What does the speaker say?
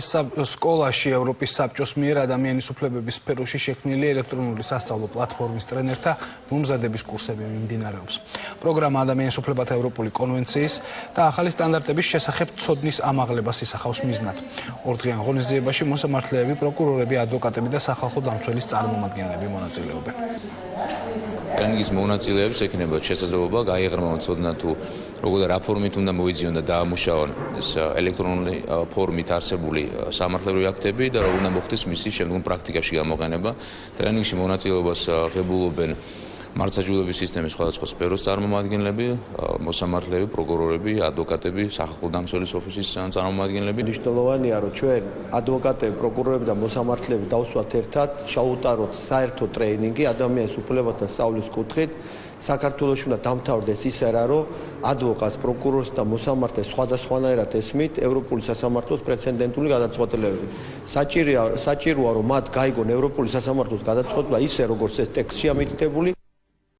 სკოლაში ევროპის საბჭოს მიერ ადამიანის უფლებების სფეროში შექმნილი ელექტრონული სასწავლო პლატფორმის ტრენერთა მომზადების კურსები მიმდინარეობს. პროგრამა ადამიანის უფლებათა ევროპული კონვენციის და ახალი სტანდარტების შესახებ ცოდნის ამაღლებას ისახავს მიზნად. ორდღიან ღონისძიებაში მოსამართლეები, პროკურორები, ადვოკატები და სახალხო დამცველის წარმომადგენლები მონაწილეობენ. ტრენინგის მონაწილეებს ექნებათ შესაძლებლობა გაეღრმავონ ცოდნა თუ როგორ რა ფორმით უნდა მოიძიონ და დაამუშავონ ეს ელექტრონული ფორმით არსებული სამართლებრივი აქტები და როგორ უნდა მოხდეს მისი შემდგომ პრაქტიკაში გამოყენება. ტრენინგში მონაწილეობას ღებულობენ მართლმსაჯულების სისტემის სხვადასხვა სფეროს წარმომადგენლები, მოსამართლეები, პროკურორები, ადვოკატები, სახალხო დამცველის ოფისის წარმომადგენლები. მნიშვნელოვანია, რომ ჩვენ ადვოკატები, პროკურორები და მოსამართლეები დავსვათ ერთად, ჩაუტაროთ საერთო ტრეინინგი ადამიანის უფლებათა სწავლის კუთხით. საქართველოში უნდა დამთავრდეს ის ერა, რომ ადვოკატს, პროკურორს და მოსამართლეს სხვადასხვანაირად ესმით ევროპული სასამართლოს პრეცედენტული გადაწყვეტილებები. საჭიროა, რომ მათ გაიგონ ევროპული სასამართლოს გადაწყვეტილება ისე, როგორც ეს ტექსტშია მითითებული.